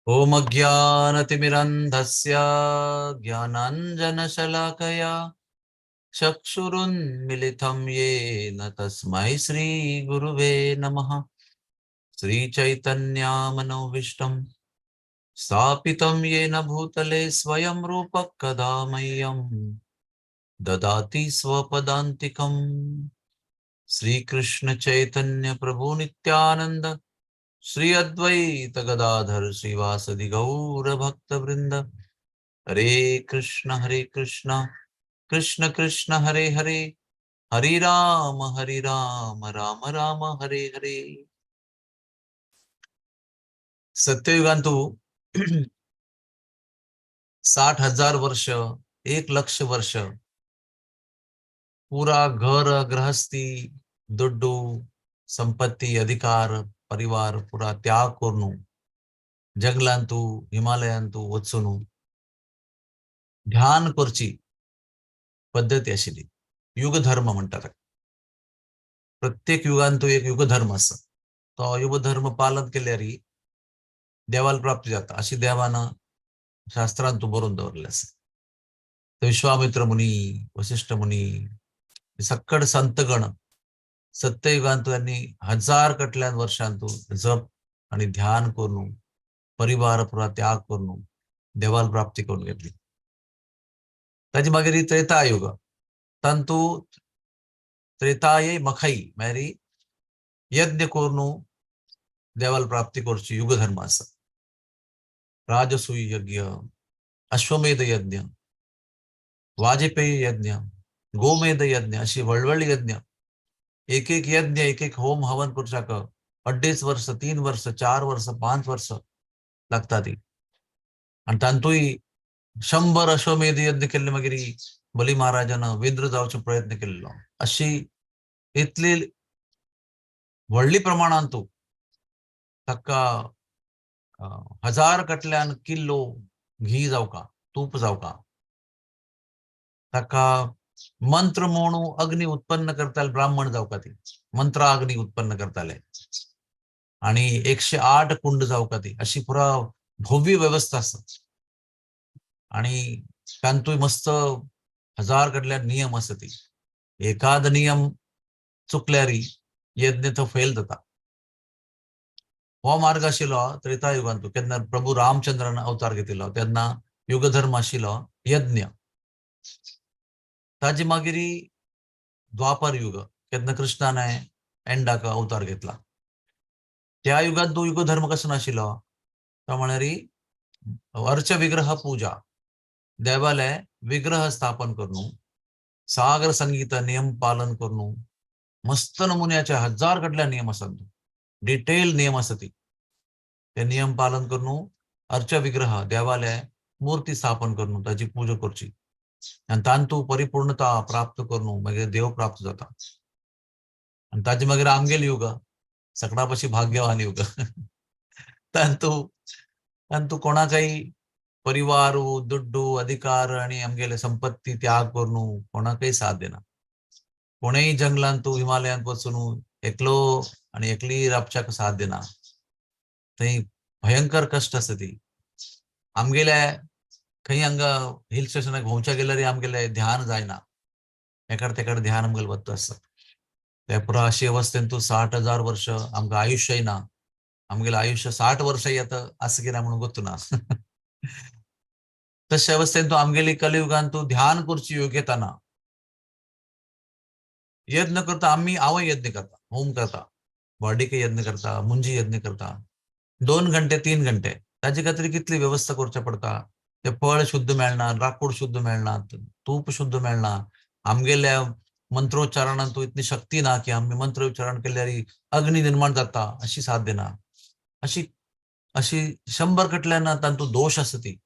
ओम ज्ञानतिमिरन्धस्य ज्ञानाञ्जनशलाकया चक्षुरुन्मिलितं येन तस्मै श्रीगुरुवे नमः। श्रीचैतन्यमनोभीष्टं स्थापितं येन भूतले स्वयं रूपः कदा मह्यं ददाति स्वपदान्तिकम्। श्रीकृष्ण चैतन्य प्रभु नित्यानंद श्री अद्वैत गदाधर श्रीवासदि गौर भक्त वृंद। हरे कृष्ण कृष्ण कृष्ण हरे हरे, हरे राम राम राम हरे हरे। सत्ययुगांतू 60,000 वर्ष, 1,00,000 वर्ष पूरा घर गृहस्थी दुड्डू संपत्ति अधिकार परिवार पूरा त्याग करून जंगलांतू हिमालयांतू वचून ध्यान करची पद्धती आशिल्ली। युग धर्म म्हणतात। प्रत्येक युगांतू एक युग धर्म असतो। तो युग धर्म पालन केल्यार देवाला प्राप्ती जाता अशी देवानं शास्त्रांतू बरोवन दवरलें आसा। विश्वामित्र मुनी, वशिष्ठ मुनी, सक्कड संतगण सत्ययुगांतू यांनी 1000 कटल्यान वर्षांतू जप आणि ध्यान करून परिवार पुरा त्याग करून देवाला प्राप्ती करून घेतली। ताजी मागीर त्रेतायुग तांतू त्रेताये मखाई म्हळ्यार यज्ञ करून देवाला प्राप्ती करची युग धर्म आसा। राजसूय यज्ञ, अश्वमेध यज्ञ, वाजपेयी यज्ञ, गोमेध यज्ञ अशी वळवळी यज्ञ एक एक यज्ञ एक एक होम हवन करच्याक 2.5 वर्ष 3 वर्ष 4 वर्ष 5 वर्ष लागतात। आणि तांतूय 100 अश्वमेध यज्ञ केले मागीर बली महाराजानं विंद्र जावचो प्रयत्न केल्लो। अशी इतली व्हडली प्रमाणांतू ताका 1000 कटल्यान किल्लो घी जावका तूप जावका ताका मंत्र म्हणू अग्नी उत्पन्न करताले ब्राह्मण जावका ती मंत्रा अग्नी उत्पन्न करताले आणि 108 कुंड जावका ती अशी पुरा भव्य व्यवस्था आसा। आणि तांतूय मस्त 1000 कडल्यान नियम आसा ती एखाद नियम चुकल्यार यज्ञ तो फेल जाता। हो मार्ग आशिल्लो त्रेतायुगांतू केन्ना प्रभू रामचंद्रान अवतार घेतिल्लो तेन्ना युगधर्म आशिल्लो यज्ञ। ताजे मागीर द्वापर युग केन्ना कृष्णाने एंडाक अवतार घेतला। त्या युगात तो युग धर्म कसो नाशिल्लो तो म्हळ्यार अर्च विग्रह पूजा देवाले विग्रह स्थापन करून सागर संगीत नियम पालन करून मस्त नमुन्याचे 1000 कडल्या नियम असतात। डिटेल नियम असतात ते नियम पालन करून अर्च विग्रह देवाले मूर्ती स्थापन करून ताची पूजा करची आणि तांतू परिपूर्णता प्राप्त करून मागीर देव प्राप्त जाता। आणि ताजे मागीर आमगेल युग सगळ्यापाशी भाग्यवान युग तांतू तांतू कोणाकय परिवार दुड्डू अधिकार आणि आमगेले संपत्ती त्याग करून कोणाकय साथ देना। कोणेही जंगलांतू हिमालयांत वचून एकलो आणि एकली राबच्याक साथ देना। थंय भयंकर कष्ट आसा ती आमगेले खंय हांगा हिल स्टेशनाक भोंवच्या गेल्यार आमगेले ध्यान जायना एकार तेकार ध्यान आमगेले वत्ता आसा। ते पुरा अशी अवस्थेन तू 60,000 वर्ष आमकां आयुष्य ना आमगेले आयुष्य 60 वर्ष येता असं कितें म्हणून गोतूना। तशा अवस्थेन तू आमगेली कलियुगांत तू ध्यान करची योग्यता ना। यज्ञ करता आम्ही आव यज्ञ करता होम करता बॉडीके यज्ञ करता मुंजी यज्ञ करता 2 घंटे 3 घंटे ताजे खातीर कितली व्यवस्था करचे पडता। ते फळ शुद्ध मेळना लाकूड शुद्ध मेळना तूप शुद्ध मेळना आमगेल्या मंत्रोच्चारणांत तू इतली शक्ती ना की आम्ही मंत्र उच्चारण केल्यार अग्नी निर्माण जाता अशी साथ देना। अशी अशी 100 कटल्यान तांतू दोष आसा ती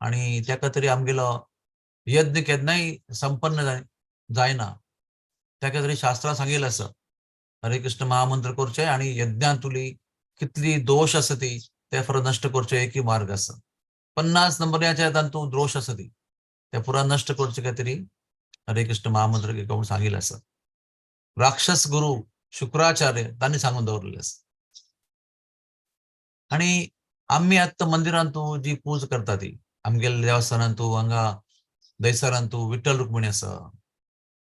आणि त्या खातीर आमगेलो यज्ञ केन्नाय संपन्न जायना। त्या खातीर शास्त्रां सांगिल्लें आसा हरे कृष्ण महामंत्र करचे आणि यज्ञांतुली कितली दोष आसा ती ते पुरो नष्ट करचे एकही मार्ग आसा। 50 नंबराच्या तांतू दोष आसा ती ते पुरा नष्ट करचे खातीर हरे कृष्ण महामंत्र घेवून सांगिल्लें आसा। राक्षस गुरु शुक्राचार्य तांणी सांगून दवरलेलें आसा। आणि आम्ही आता मंदिरांतू जी पूज करता ती आमगेल देवस्थानांतू हांगा दैसरांतू विठ्ठल रुक्मिणी आसा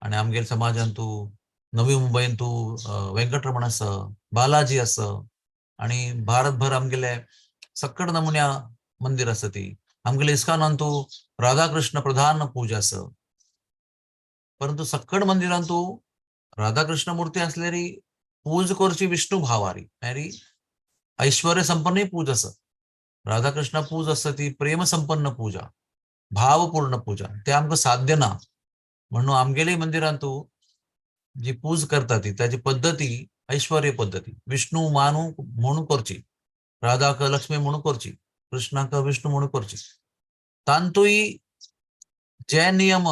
आणि आमगेल समाजांतू नवी मुंबईंतू वेंकटरमण आसा बालाजी आसा आणि भारतभर आमगेले सक्कड नमुन्या मंदिर आसा ती आमगेले इस्कॉनांतू राधाकृष्ण प्रधान पूजा आसा परंतु सक्कड मंदिरांतू राधाकृष्ण मूर्ती असलेली पूज करची विष्णू भावारी मेरी ऐश्वर्य संपन्न पूज आसा राधाकृष्ण पूज असता ती प्रेम संपन्न पूजा भावपूर्ण पूजा ते आमकां साध्य ना म्हणून आमगेली मंदिरांतू जी पूज करता ती त्याची पद्धती ऐश्वर्य पद्धती विष्णू मानू म्हणून करची राधाक लक्ष्मी म्हणून करची कृष्णाक विष्णू म्हणून करची तांतूय जे नियम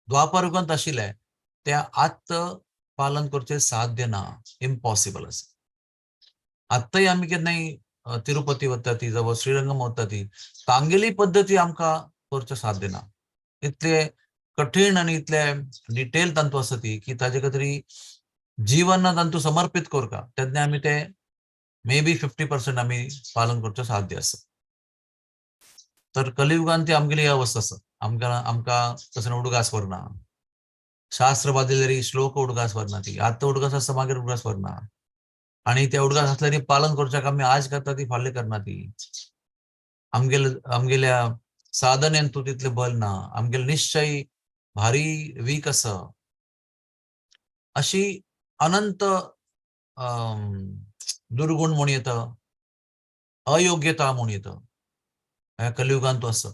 द्वापर युगांत आशिल्ले त्या आत्त पालन करचे साध्य ना इम्पॉसिबल आसा आत्ताही आम्ही केन्नाय तिरुपती वता ती जवळ श्रीरंगम वता ती तांगेली पद्धती आमकां करचे साध्य ना इतले कठीण आणि इतले डिटेल तांतू आसा ती की ताजे खातीर जीवन तांतू समर्पित करता तेन्ना आमी ते मे बी 50% आमी पालन करचे साध्य आसा तर कलियुगांत ती आमगेली अवस्था आसा आमकां आमकां तसं उडगास वरना शास्त्र बांदिल्ली श्लोक उडगास वरना ती आत्ता उडगास आसता मागीर उडगास वरना आणि त्या उडगास असल्याने पालन करच्याक आम्ही आज करता ती फाल्ले करना ती आमगेल्या साधनेंतू तितले बल ना आमगेले निश्चय भारी वीक आसा अशी अनंत दुर्गुण म्हणून येता अयोग्यता म्हणून येता ह्या कलियुगांतू आसा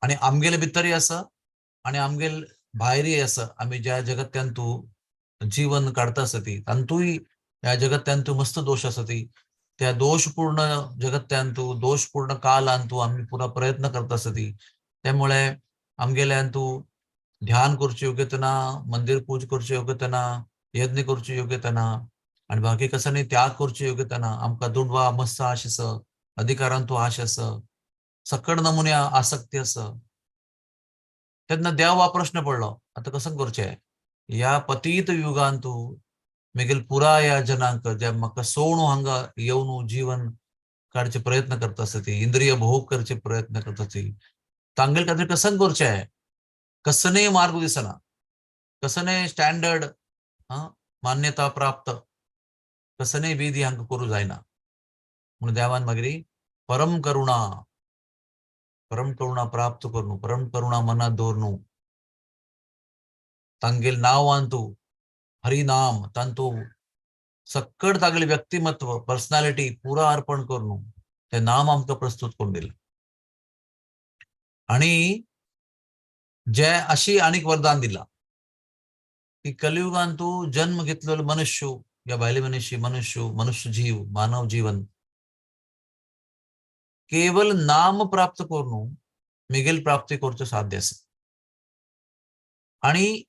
आणि आमगेले भितरय आसा आणि आमगेल भायरय आसा आमी ज्या जगत्यांतू जीवन काढता आसा ती तांतूय या जगत्यांतू मस्त दोष आसा ती त्या दोषपूर्ण जगत्यांतू दोषपूर्ण कालांतू आम्ही पुरा प्रयत्न करता आसा ती त्यामुळे आमगेल्यांतू ध्यान करची योग्यता ना मंदिर पूज करची योग्यता ना यज्ञ करची योग्यता ना आणि बाकी कसं नाही त्याग करची योग्यता ना आमकां दुडवा मस्त आश आसा अधिकारांतू आश आसा सकड नमुन्या आसक्ती आसा तेन्ना देव हा प्रश्न पडलो आता कसं करचें या पतीत युगांतू मेगेल पुराय जनांक जे म्हाका सोवणू हांगा येवन जीवन काडचे प्रयत्न करता आसा ती इंद्रिय भोग करचे प्रयत्न करता ती तांगेल खातीर कसं करचें कसनय मार्ग दिसना कसनय स्टँडर्ड मान्यता प्राप्त कसनय विधी हांकां करूं जायना म्हणून देवान मागीर परम करुणा प्राप्त करूं परम करुणा मनात दवरणू तांगेल नांवांतू हरिनाम तांतू सक्कड तागेले व्यक्तिमत्व पर्सनॅलिटी पुरा अर्पण करून ते नाम आमकां प्रस्तुत करून दिले आणि जे अशी आनीक वरदान दिला की कलियुगांतू जन्म घेतलेलो मनुष्य या भायले मनुष्य जीव मानव जीवन केवल नाम प्राप्त करून मिगेल प्राप्ती करचो साध्य आसा आणि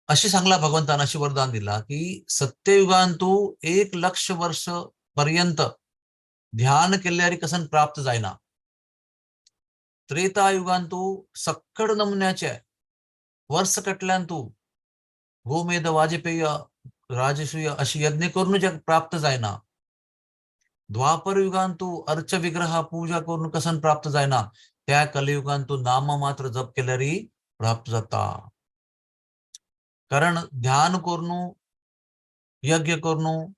अशी सांगला भगवंतान अशी वरदान दिला की सत्ययुगांतू 1,00,000 वर्ष पर्यंत ध्यान केल्यारी कसन प्राप्त जायना त्रेतायुगांतू सक्कड नमुन्याचे वर्ष कटल्यांतू गोमेध वाजपेय राजसूय अशी यज्ञ करून जे प्राप्त जायना द्वापर युगांतू अर्च विग्रह पूजा करून कसन प्राप्त जायना त्या कलियुगांतू नाम मात्र जप केल्यारी प्राप्त जाता कारण ध्यान करून यज्ञ करून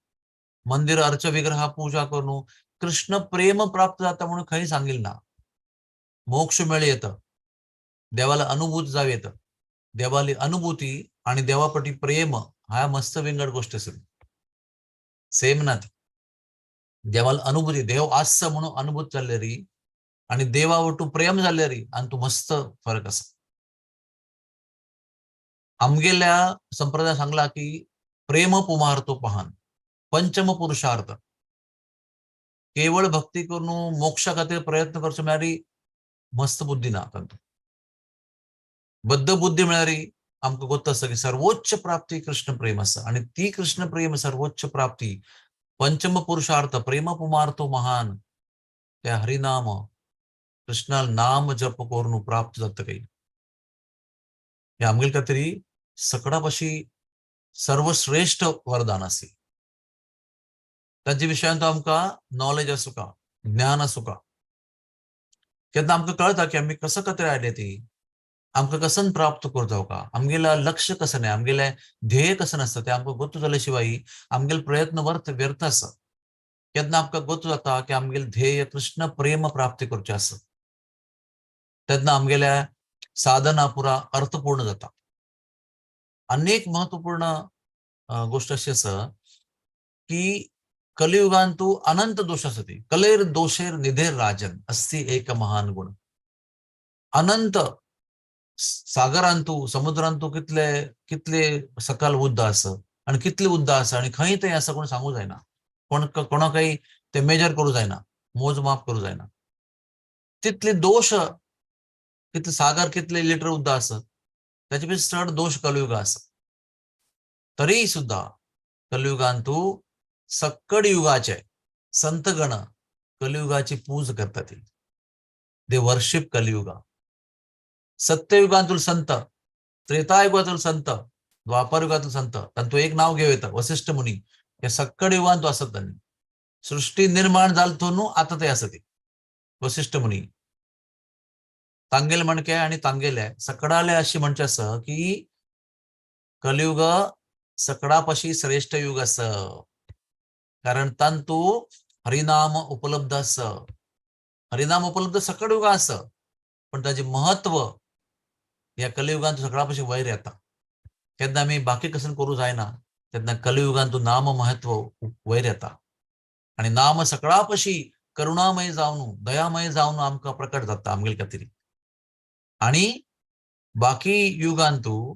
मंदिर अर्च विग्रह पूजा करून कृष्ण प्रेम प्राप्त जाता म्हणून खंय सांगिल ना मोक्ष मेळी येतं देवाला अनुभूत जाव येतं देवाली अनुभूती आणि देवापटी प्रेम हा मस्त विंगड गोष्ट असेल सेम ना ती देवाला अनुभूती देव आस्य म्हणून अनुभूत जाल्लेरी आणि देवावटू प्रेम जाल्लेरी आणि तू मस्त फरक असा आमगेल्या संप्रदाय सांगला की प्रेम पुमार्तो पहान पंचम पुरुषार्थ केवळ भक्ती करून मोक्षा खातीर प्रयत्न करचो मेळ्यारी मस्त बुद्धी ना तांतू बद्ध बुद्धी मेळ्यारी आमकां गोत्ता आसा की सर्वोच्च प्राप्ती कृष्ण प्रेम आसा आणि ती कृष्ण प्रेम सर्वोच्च प्राप्ती पंचम पुरुषार्थ प्रेम पुमार्तो महान त्या हरिनाम कृष्णा नाम जप करून प्राप्त जाता काही हे आमगेल खातीर सकडापाशी सर्वश्रेष्ठ वरदान आसी ताजे विशयान तो आमकां नॉलेज असू का, ज्ञान असू का, केन्ना आमकां कळटा की आमी कसं खातीर आयले ती, आमकां कसन प्राप्त करता का, आमगेलें लक्ष कसं नाही, आमगेलें ध्येय कसं नसतं ते आमकां गोतू जाल्या शिवाय आमगेले प्रयत्न व्यर्थ आसा. केन्ना आमकां गोतू जाता की आमगेलें ध्येय कृष्ण प्रेम प्राप्ती करचें आसा. तेन्ना आमगेल्या साधना पुरा अर्थपूर्ण जाता. अनेक महत्वपूर्ण गोष्ट अशी आसा की कलियुगान तू अनंत दोष असते, कलेर दोषेर निधेर राजन अस्ति एक महान गुण. अनंत सागरांतू समुद्रांतू कितले कितले सकल उद्द आसा आणि कितले उद्द आसा आणि खंय तें आसा कोण सांगू जायना. कोणाकय ते मेजर करू जायना, मोजमाप करू जायना. तितले दोष, कितले सागर कितले लिटर उद्द आसा त्याचे पेक्षा चड दोष कलियुग आसा. तरी सुद्धा कलियुगांतू सक्कड युगाचे संतगण कलियुगाची पूज करतात. They worship Kaliyuga. सत्ययुगांतून संत, त्रेतायुगातून संत, द्वापरयुगातून संत, तांतू एक नाव घेऊ येतं वसिष्ठ मुनी. हे सक्कड युगांतू असत त्यांनी. सृष्टी निर्माण जालतो न्हू आता ते असत वसिष्ठ मुनी. तांगेल म्हणके आणि तांगेले सकडाले अशी म्हणचे आसा की कलियुग सकडापाशी श्रेष्ठ युग आस, कारण तांतू हरिनाम उपलब्ध आस. हरिनाम उपलब्ध सकड युगा आस, पण ताचे महत्व या कलियुगांतू सकडापाशी वयर येता. केन्ना आमी बाकी कसन करू जायना, तेन्ना कलियुगांतू नाम महत्व वयर येता. आणि नाम सकळापाशी करुणामय जावन दयामय जावन आमकां प्रकट जाता आमगेले खातीर. आणि बाकी युगांतू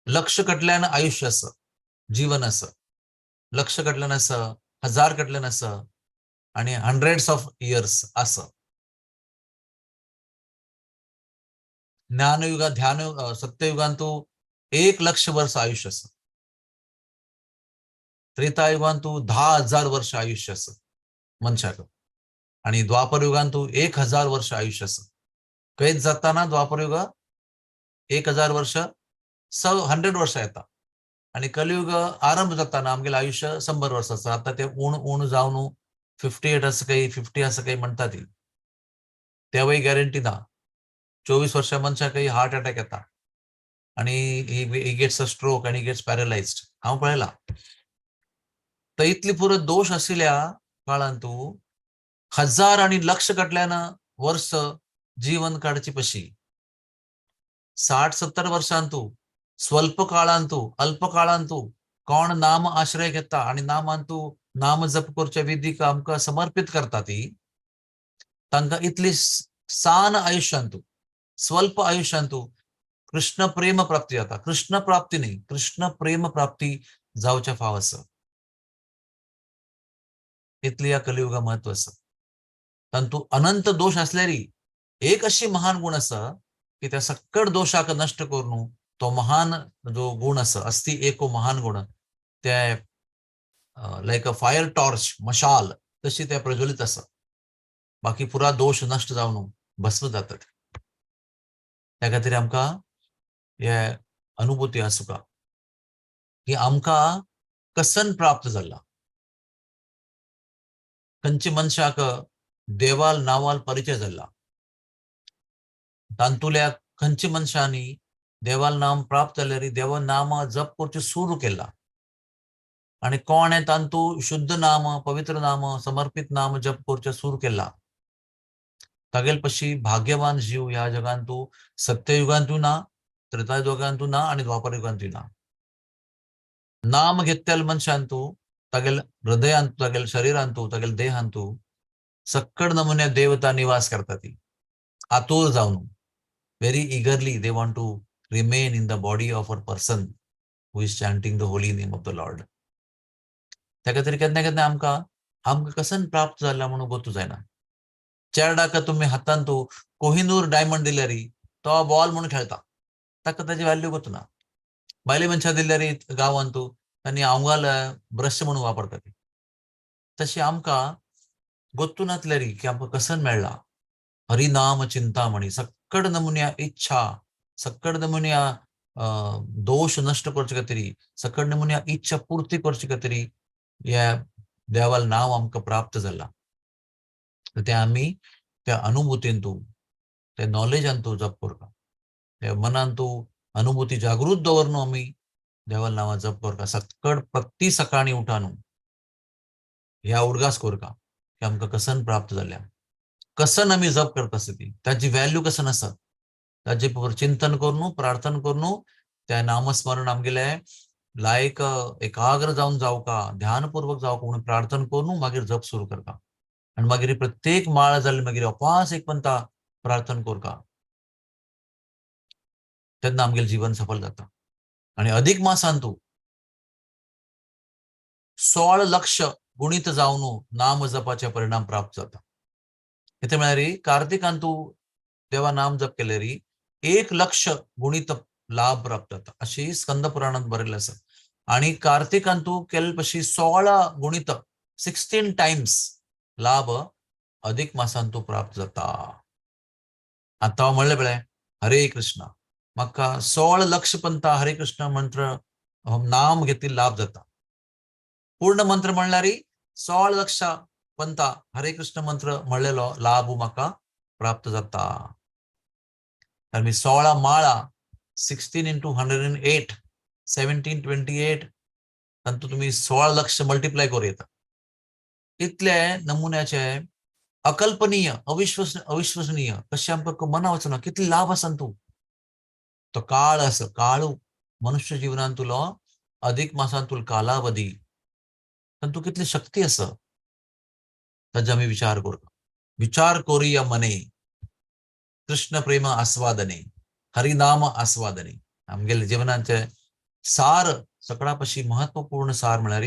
लक्ष कटल्यान आयुष्य आसा, जीवन आसा. लक्ष कटल्यान आसा, हजार कटल्यान आसा आणि हंड्रेड्स ऑफ इयर्स आसा. ज्ञानयुगा ध्यान सत्ययुगांतू 1,00,000 वर्ष आयुष्य आसा. त्रेतायुगांतू 10,000 वर्ष आयुष्य आसा मनशाक. आणि द्वापरयुगांतू 1,000 वर्ष आयुष्य आसा. कैद जाताना द्वापरयुग 1,000 वर्ष 100 वर्ष येता. आणि कलियुग आरंभ जाताना आमगेलें आयुष्य 100 वर्ष आसा. आता ते उण उण जावन 58 असं काही 50 असं काही म्हणतात. तेव्हाही गॅरंटी ना. 24 वर्षा मनशाकय हार्ट अटॅक येता आणि ही गेट्स अ स्ट्रोक आणि गेट्स पॅरलाइज्ड. हांव पळयला. तर इतली पुरो दोष आशिल्ल्या काळांतू हजार आणि लक्ष कटल्यान वर्ष जीवन काडची कशी. 60-70 वर्षांतू स्वल्प काळांतू अल्प काळांतू कोण नाम आश्रय घेता आणि नामांतू नाम जप करच्या विधीक आमकां समर्पित करता ती, तांकां इतली सान आयुष्यांतू स्वल्प आयुष्यांतू कृष्ण प्रेम प्राप्ती जाता. कृष्ण प्राप्ती नाही, कृष्ण प्रेम प्राप्ती जावच्या फाव आसा. इतली या कलियुगा महत्व आसा. तांतू अनंत दोष असल्यारी एक अशी महान गुण आसा की त्या सक्कड दोषाक नष्ट करून तो महान जो गुण आसा अस्ति एको महान गुण ते लाईक अ फायर टॉर्च मशाल तशी ते प्रज्वलित आसा. बाकी पुरा दोष नष्ट जावन भस्म जातात. त्या खातीर आमकां हे अनुभूती आसूं का की आमकां कसन प्राप्त जाला. खंयच्या मनशाक देवाल नावाल परिचय जाला. तांतुल्या खंयच्या मनशांनी देवाल नाम प्राप्त जाल्यार देवा नाम जप करचें सुरू केला. आणि कोणे तांतू शुद्ध नाम पवित्र नाम समर्पित नाम जप करचें सुरू केला. तागेल पशी भाग्यवान जीव ह्या जगांतू सत्ययुगांतू ना, त्रेतायुगांतू ना आणि द्वापरयुगांतू ना. नाम घेतलेल्या मनशांतू तागेल हृदयांतू तागेल शरीरांतू तागेल देहांतू सक्कड नमुन्या देवता निवास करता ती आतुर जावन. very eagerly they want to remain in the body of a person who is chanting the holy name of the Lord. त्या खातीर केन्ना केन्ना आमकां कसन प्राप्त जाला म्हणून गोतू जायना. चेरडाक तुम्ही हातांतू कोहिनूर डायमंड दिल्यारी तो बॉल म्हणून खेळता, ताका ताची व्हॅल्यू गोतू ना. बायले मनशां दिल्यारी गांवांतू तांणी आंवगाल ब्रश म्हणून वापरतात. तशी आमकां गोतू नातल्यारी की आमकां कसन मेळ्ळा. हरिनाम चिंतामणी सक्कड नमुन्या इच्छा, सक्कड नमुन्या दोष नष्ट करचे खातीर, सक्कड नमुन्या इच्छा पूर्ती करचे खातीर या देवाला नाव आमकां प्राप्त जाला ते आम्ही त्या अनुभूतींतू त्या नॉलेजांतू जप करता त्या मनांतू अनुभूती जागृत दवरनू आम्ही देवाला नावा जप करता प्रती सकाळी उठानू ह्या उडगास करता की आमकां कसन प्राप्त जाल्या कसन आम्ही जप करता स्थिती त्याची व्हॅल्यू कसन आसा ताजे चिंतन करून प्रार्थना करून त्या नामस्मरण आमगेले लायक एकाग्र जाऊन जावका ध्यानपूर्वक जावका म्हणून प्रार्थना करून मागीर जप सुरू करता आणि मागीर प्रत्येक माळ जाली मागीर अपास एक पंता प्रार्थना करता तेन्ना आमगेलें जीवन सफल जाता आणि अधिक मासांतू 16 लक्ष गुणित जावन नाम जपाचे परिणाम प्राप्त जाता इथे म्हळ्यार कार्तिकांतू देवा नाम जप केल्यार 1 लक्ष गुणित लाभ प्राप्त जाता अशी स्कंद पुराणात बरयल्लें आसा आणि कार्तिकांतू केले पशी 16 गुणित 16 टाइम्स लाभ अधिक मासांतू प्राप्त जाता आता म्हणले बळे हरे कृष्ण म्हाका 16 लक्ष पंता हरे कृष्ण मंत्र नाम घेतली लाभ जाता पूर्ण मंत्र म्हणल्यार 16 लक्ष पंता हरे कृष्ण मंत्र म्हणलेलो लाभ म्हाका प्राप्त जाता तर मी 16 माळा 16 into 108 1728 तातूंत तुम्ही 16 लक्ष मल्टिप्लाय करूं येता इतले नमुन्याचे अकल्पनीय अविश्वसनीय कशें आमकां मना वचना कितले लाभ आसा तू तो काळ आसा काळू मनुष्य जीवनांतुलो अधिक मासांतुलो कालावधी तू कितली शक्ती आसा ताजे आमी विचार करूया मने कृष्ण प्रेम आस्वादने हरिनाम आस्वादने आमगेले जीवनाचे सार सगळा पशी महत्वपूर्ण सार म्हळ्यार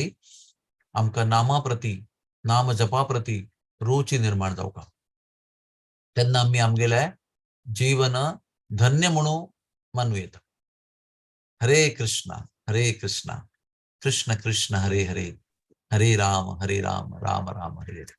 आमकां नामा प्रती नाम जपा प्रती रुची निर्माण जावका तेन्ना आमी आमगेले जीवन धन्य म्हणून मानूं येता हरे कृष्ण कृष्ण कृष्ण हरे हरे हरे राम राम राम हरे हरे